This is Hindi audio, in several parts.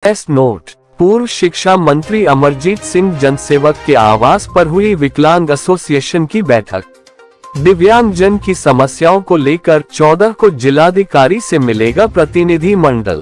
S note. पूर्व शिक्षा मंत्री अमरजीत सिंह जनसेवक के आवास पर हुई विकलांग एसोसिएशन की बैठक। दिव्यांग जन की समस्याओं को लेकर 14 को जिलाधिकारी से मिलेगा प्रतिनिधि मंडल।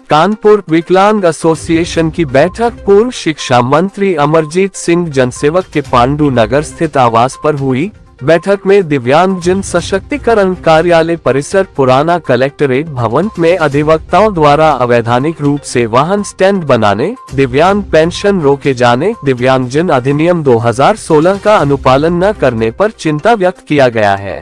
कानपुर। विकलांग एसोसिएशन की बैठक पूर्व शिक्षा मंत्री अमरजीत सिंह जनसेवक के पांडु नगर स्थित आवास पर हुई। बैठक में दिव्यांग जन सशक्तिकरण कार्यालय परिसर पुराना कलेक्टरेट भवन में अधिवक्ताओं द्वारा अवैधानिक रूप से वाहन स्टैंड बनाने, दिव्यांग पेंशन रोके जाने, दिव्यांग जन अधिनियम 2016 का अनुपालन न करने पर चिंता व्यक्त किया गया है।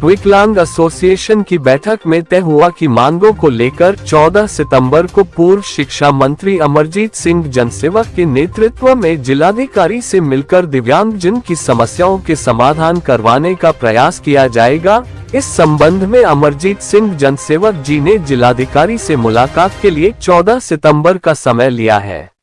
विकलांग एसोसिएशन की बैठक में तय हुआ कि मांगों को लेकर 14 सितंबर को पूर्व शिक्षा मंत्री अमरजीत सिंह जनसेवक के नेतृत्व में जिलाधिकारी से मिलकर दिव्यांग जन की समस्याओं के समाधान करवाने का प्रयास किया जाएगा। इस संबंध में अमरजीत सिंह जनसेवक जी ने जिलाधिकारी से मुलाकात के लिए 14 सितंबर का समय लिया है।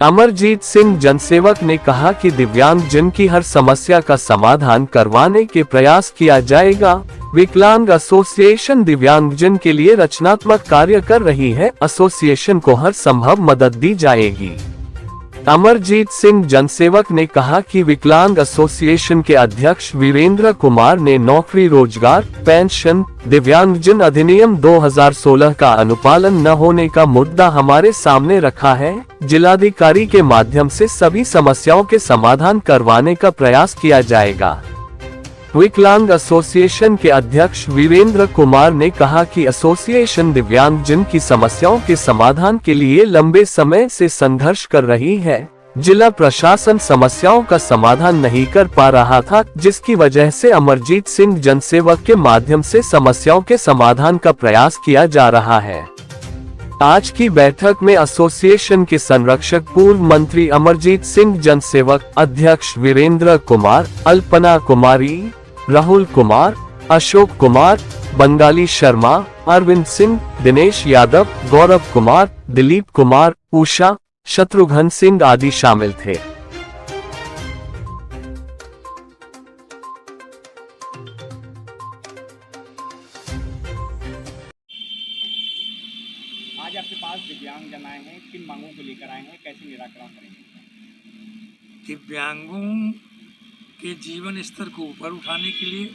अमरजीत सिंह जनसेवक ने कहा कि दिव्यांग जन की हर समस्या का समाधान करवाने के प्रयास किया जाएगा। विकलांग एसोसिएशन दिव्यांग जन के लिए रचनात्मक कार्य कर रही है। एसोसिएशन को हर संभव मदद दी जाएगी। अमरजीत सिंह जनसेवक ने कहा कि विकलांग एसोसिएशन के अध्यक्ष वीरेंद्र कुमार ने नौकरी, रोजगार, पेंशन, दिव्यांगजन अधिनियम 2016 का अनुपालन न होने का मुद्दा हमारे सामने रखा है। जिलाधिकारी के माध्यम से सभी समस्याओं के समाधान करवाने का प्रयास किया जाएगा। विकलांग एसोसिएशन के अध्यक्ष वीरेंद्र कुमार ने कहा कि एसोसिएशन दिव्यांगजन की समस्याओं के समाधान के लिए लंबे समय से संघर्ष कर रही है। जिला प्रशासन समस्याओं का समाधान नहीं कर पा रहा था, जिसकी वजह से अमरजीत सिंह जनसेवक के माध्यम से समस्याओं के समाधान का प्रयास किया जा रहा है। आज की बैठक में एसोसिएशन के संरक्षक पूर्व मंत्री अमरजीत सिंह जनसेवक, अध्यक्ष वीरेंद्र कुमार, अल्पना कुमारी, राहुल कुमार, अशोक कुमार, बंगाली शर्मा, अरविंद सिंह, दिनेश यादव, गौरव कुमार, दिलीप कुमार, उषा, शत्रुघ्न सिंह आदि शामिल थे। आज आपके पास दिव्यांग जन आए हैं, किन मांगों को लेकर आए हैं, कैसे निराकरण करेंगे? दिव्यांगों के जीवन स्तर को ऊपर उठाने के लिए,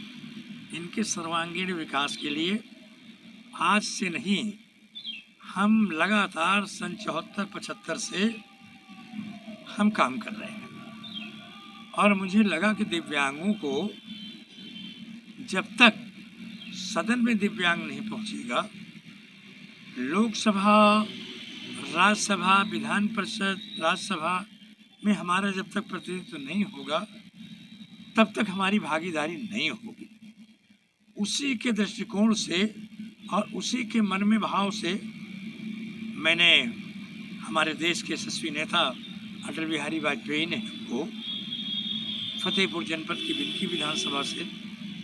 इनके सर्वांगीण विकास के लिए आज से नहीं, हम लगातार सन 74-75 से हम काम कर रहे हैं। और मुझे लगा कि दिव्यांगों को जब तक सदन में दिव्यांग नहीं पहुंचेगा, लोकसभा, राज्यसभा, विधान परिषद, राज्यसभा में हमारा जब तक प्रतिनिधित्व नहीं होगा, तब तक हमारी भागीदारी नहीं होगी। उसी के दृष्टिकोण से और उसी के मन में भाव से मैंने हमारे देश के यशस्वी नेता अटल बिहारी वाजपेयी ने को फतेहपुर जनपद की बिल्की विधानसभा से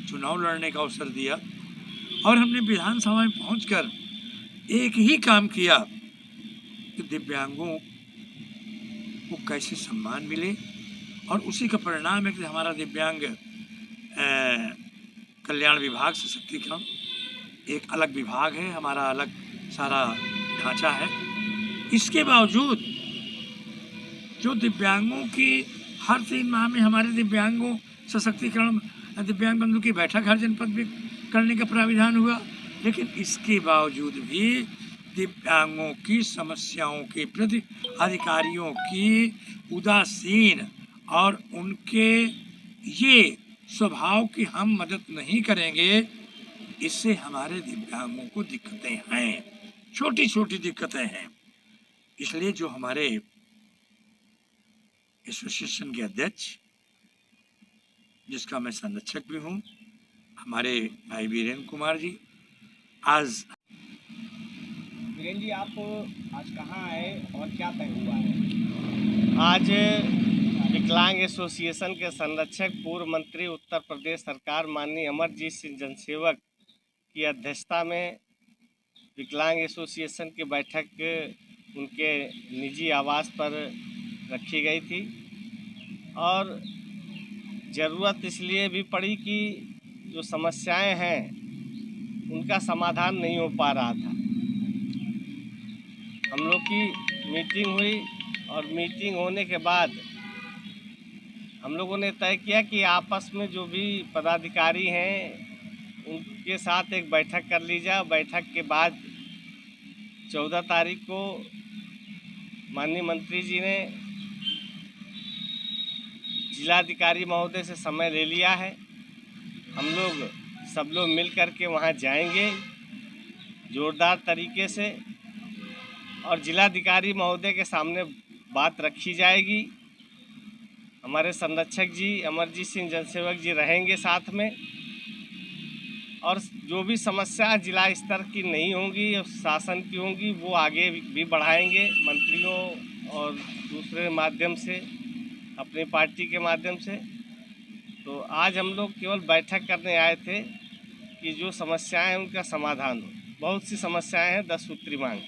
चुनाव लड़ने का अवसर दिया। और हमने विधानसभा में पहुंचकर एक ही काम किया कि दिव्यांगों को कैसे सम्मान मिले, और उसी का परिणाम है कि हमारा दिव्यांग कल्याण विभाग सशक्तिकरण एक अलग विभाग है, हमारा अलग सारा ढांचा है। इसके बावजूद जो दिव्यांगों की हर 3 माह में हमारे दिव्यांगों सशक्तिकरण दिव्यांग बंधु की बैठक हर जनपद में करने का प्राविधान हुआ, लेकिन इसके बावजूद भी दिव्यांगों की समस्याओं के प्रति अधिकारियों की उदासीन और उनके ये स्वभाव की हम मदद नहीं करेंगे, इससे हमारे दिव्यांगों को दिक्कतें हैं, छोटी छोटी दिक्कतें हैं। इसलिए जो हमारे एसोसिएशन के अध्यक्ष, जिसका मैं संरक्षक भी हूँ, हमारे भाई वीरेंद्र कुमार जी, आज वीरेंद्र जी, आप आज कहाँ आए और क्या तय हुआ है? आज विकलांग एसोसिएशन के संरक्षक पूर्व मंत्री उत्तर प्रदेश सरकार माननीय अमरजीत सिंह जनसेवक की अध्यक्षता में विकलांग एसोसिएशन की बैठक उनके निजी आवास पर रखी गई थी। और ज़रूरत इसलिए भी पड़ी कि जो समस्याएं हैं उनका समाधान नहीं हो पा रहा था। हम लोग की मीटिंग हुई और मीटिंग होने के बाद हम लोगों ने तय किया कि आपस में जो भी पदाधिकारी हैं उनके साथ एक बैठक कर ली जाए। बैठक के बाद 14 तारीख को माननीय मंत्री जी ने जिलाधिकारी महोदय से समय ले लिया है। हम लोग सब लोग मिल कर के वहाँ जाएंगे जोरदार तरीके से और जिलाधिकारी महोदय के सामने बात रखी जाएगी। हमारे संरक्षक जी अमरजीत सिंह जनसेवक जी रहेंगे साथ में और जो भी समस्या जिला स्तर की नहीं होंगी और शासन की होंगी वो आगे भी बढ़ाएंगे मंत्रियों और दूसरे माध्यम से, अपनी पार्टी के माध्यम से। तो आज हम लोग केवल बैठक करने आए थे कि जो समस्याएं हैं उनका समाधान हो। बहुत सी समस्याएं हैं, 10 सूत्री मांग।